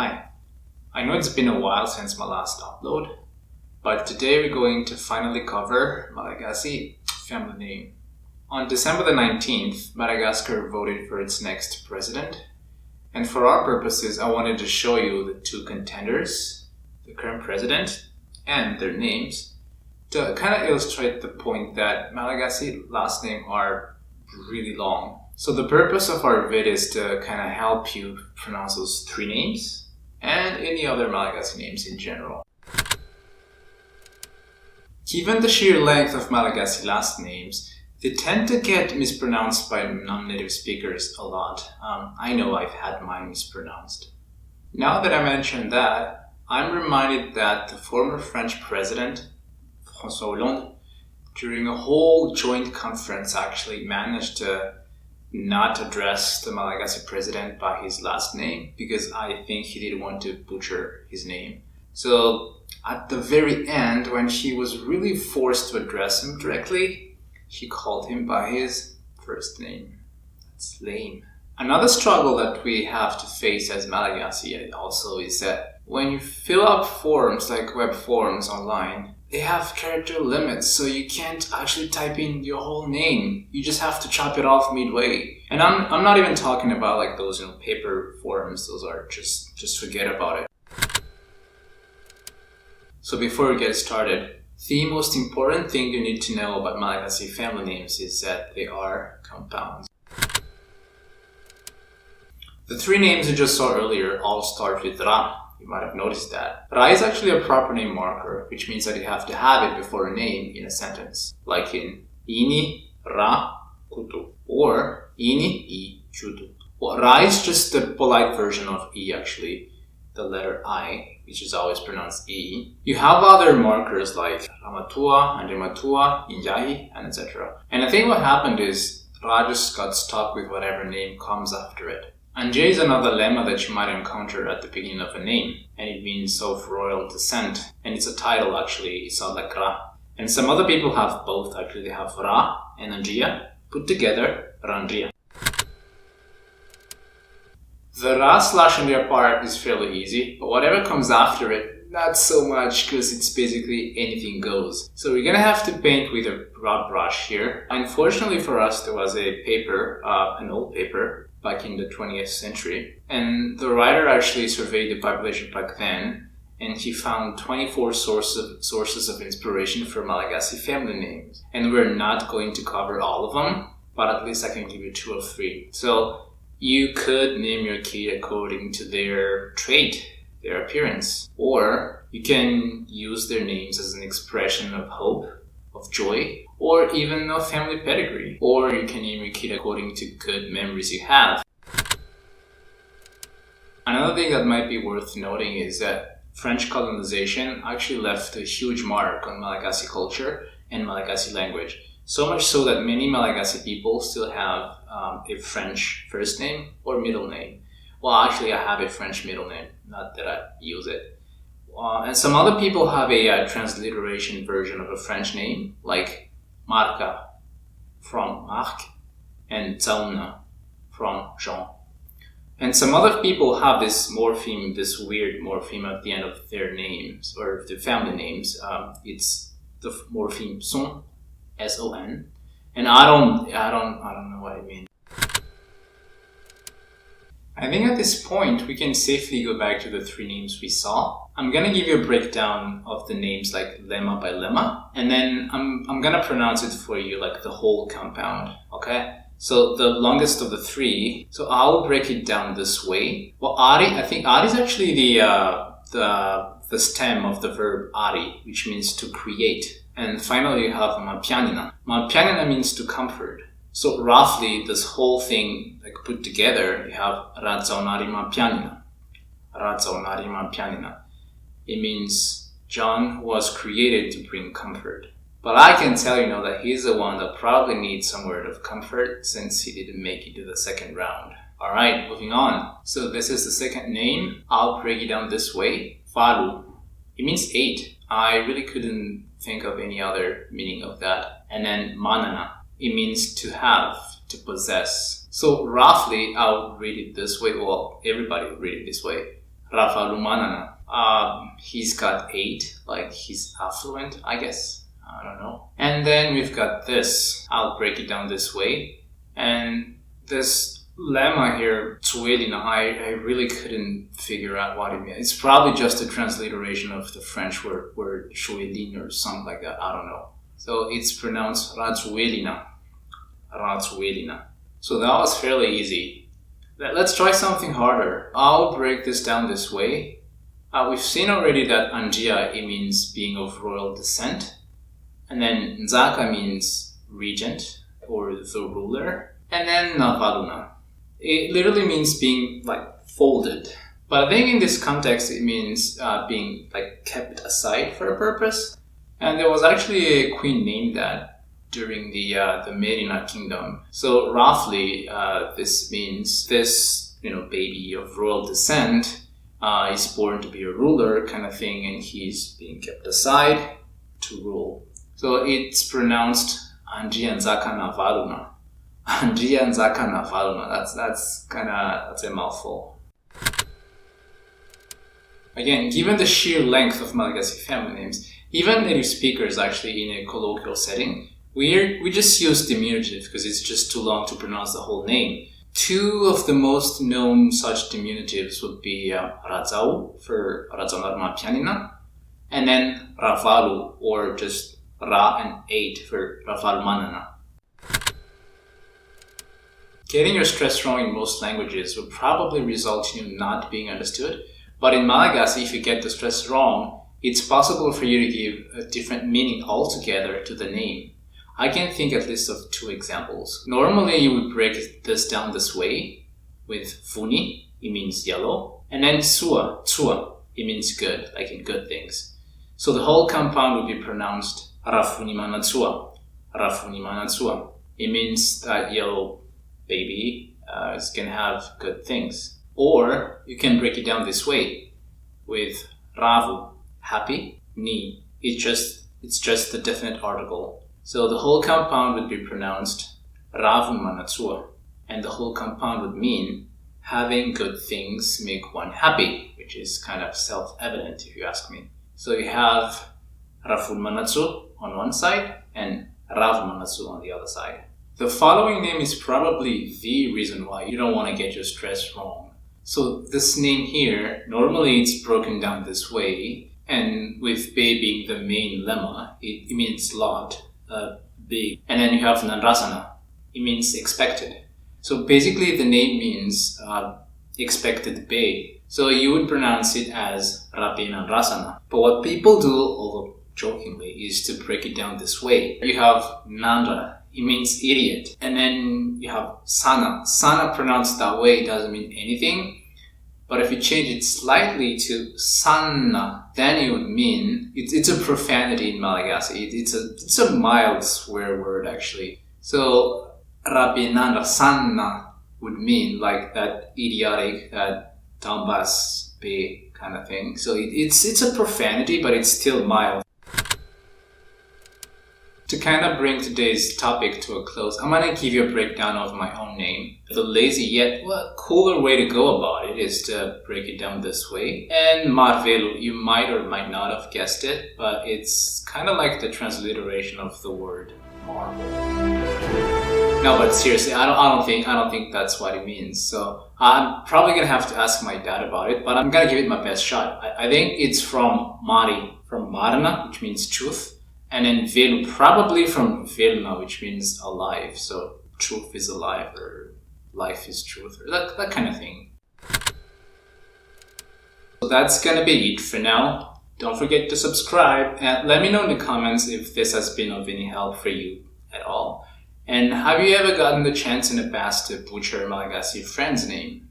Hi, I know it's been a while since my last upload, but today we're going to finally cover Malagasy family name. On December the 19th, Madagascar voted for its next president, and for our purposes I wanted to show you the two contenders, the current president, and their names, to kind of illustrate the point that Malagasy last name are really long. So the purpose of our vid is to kind of help you pronounce those three names and any other Malagasy names in general. Given the sheer length of Malagasy last names, they tend to get mispronounced by non-native speakers a lot. I know I've had mine mispronounced. Now that I mentioned that, I'm reminded that the former French president, President Hollande, during a whole joint conference actually managed to not address the Malagasy president by his last name because I think he didn't want to butcher his name. So at the very end, when he was really forced to address him directly, he called him by his first name. That's lame. Another struggle that we have to face as Malagasy also is that when you fill out forms like web forms online, they have character limits, so you can't actually type in your whole name. You just have to chop it off midway. And I'm not even talking about like those paper forms. Those are just forget about it. So before we get started, the most important thing you need to know about Malagasy family names is that they are compounds. The three names you just saw earlier all start with Ra. You might have noticed that. Ra is actually a proper name marker, which means that you have to have it before a name in a sentence. Like in Ini, Ra, Kutu, or Ini, I, Kutu. Well, Ra is just the polite version of I actually, the letter I, which is always pronounced I. You have other markers like Ramatua, Andrematua, Inyahi, and etc. And I think what happened is Ra just got stuck with whatever name comes after it. Anje is another lemma that you might encounter at the beginning of a name, and it means of royal descent, and it's a title actually, it's not like Ra. And some other people have both actually, they have Ra and Andria put together, Randria. The Ra / Andria part is fairly easy, but whatever comes after it, not so much because it's basically anything goes. So we're gonna have to paint with a broad brush here. Unfortunately for us, there was a paper, an old paper, back in the 20th century. And the writer actually surveyed the population back then, and he found 24 sources of inspiration for Malagasy family names. And we're not going to cover all of them, but at least I can give you 2 or 3. So you could name your kid according to their trait, their appearance, or you can use their names as an expression of hope, of joy, or even a family pedigree. Or you can name your kid according to good memories you have. Another thing that might be worth noting is that French colonization actually left a huge mark on Malagasy culture and Malagasy language. So much so that many Malagasy people still have a French first name or middle name. Well, actually I have a French middle name, not that I use it. And some other people have a transliteration version of a French name, like Marca from Marc and Zauna from Jean. And some other people have this morpheme, this weird morpheme at the end of their names or their family names. It's the morpheme son, S-O-N, and I don't know what it means. I think at this point we can safely go back to the 3 names we saw. I'm gonna give you a breakdown of the names like lemma by lemma, and then I'm gonna pronounce it for you like the whole compound, okay? So the longest of the 3, so I'll break it down this way. Well, Ari, I think Ari is actually the stem of the verb Ari, which means to create. And finally you have Mapianina. Mapianina means to comfort. So roughly this whole thing like put together, you have Razaunari Mapianina. Razaunari Mapianina. It means John was created to bring comfort. But I can tell you now that he's the one that probably needs some word of comfort since he didn't make it to the second round. Alright, moving on. So this is the second name. I'll break it down this way. Faru. It means 8. I really couldn't think of any other meaning of that. And then Manana. It means to have, to possess. So roughly, I'll read it this way. Well, everybody will read it this way. Rafalumanana. He's got 8, like he's affluent, I guess. I don't know. And then we've got this. I'll break it down this way. And this lemma here, Tsuelina, I really couldn't figure out what it means. It's probably just a transliteration of the French word Tsuelin or something like that. I don't know. So it's pronounced Ratsuelina. Ratsuelina. So that was fairly easy. Let's try something harder. I'll break this down this way. We've seen already that Anjia, it means being of royal descent. And then Nzaka means regent or the ruler. And then Navaluna. It literally means being like folded. But I think in this context it means being like kept aside for a purpose. And there was actually a queen named that during the Merina kingdom. So roughly this means this baby of royal descent is born to be a ruler kind of thing, and he's being kept aside to rule. So it's pronounced Anjia Nzaka Navaluna. Anjia Nzaka Navaluna. That's a mouthful. Again, given the sheer length of Malagasy family names, even native speakers actually in a colloquial setting, we just use diminutive because it's just too long to pronounce the whole name. 2 of the most known such diminutives would be Razau for Razonarma Pianina, and then Ravalu, or just Ra and 8 for Ravalmanana. Getting your stress wrong in most languages will probably result in you not being understood, but in Malagasy, if you get the stress wrong, it's possible for you to give a different meaning altogether to the name. I can think at least of 2 examples. Normally, you would break this down this way, with Funi, it means yellow, and then Tsua, it means good, like in good things. So the whole compound would be pronounced Rafunimana Tsua, Rafunimana Tsua. It means that yellow baby is going to have good things. Or you can break it down this way, with Ravu, happy, Ni, it's just the definite article. So the whole compound would be pronounced Ravun Manatsua, and the whole compound would mean having good things make one happy, which is kind of self-evident if you ask me. So you have Rafun Manatsu on one side and Rav Manatsu on the other side. The following name is probably the reason why you don't want to get your stress wrong. So this name here, normally it's broken down this way, and with Be being the main lemma, it means lot. Big. And then you have Nanrasana. It means expected. So basically the name means expected Be. So you would pronounce it as Rapi Nanrasana. But what people do, although jokingly, is to break it down this way. You have Nandra. It means idiot. And then you have Sana. Sana pronounced that way doesn't mean anything. But if you change it slightly to Sanna, then it would mean, it's a profanity in Malagasy. It's a mild swear word actually. So, Rabinanda Sanna would mean like that idiotic, that Tambas Be kind of thing. So it's a profanity, but it's still mild. To kind of bring today's topic to a close, I'm going to give you a breakdown of my own name. The lazy yet cooler way to go about it is to break it down this way. And Marvelu, you might or might not have guessed it, but it's kind of like the transliteration of the word marble. No, but seriously, I don't think that's what it means. So I'm probably gonna have to ask my dad about it, but I'm gonna give it my best shot. I think it's from Mari, from Marna, which means truth. And then Velu, probably from Velna, which means alive. So truth is alive, or life is truth, or that kind of thing. So that's gonna be it for now. Don't forget to subscribe and let me know in the comments if this has been of any help for you at all. And have you ever gotten the chance in the past to butcher a Malagasy friend's name?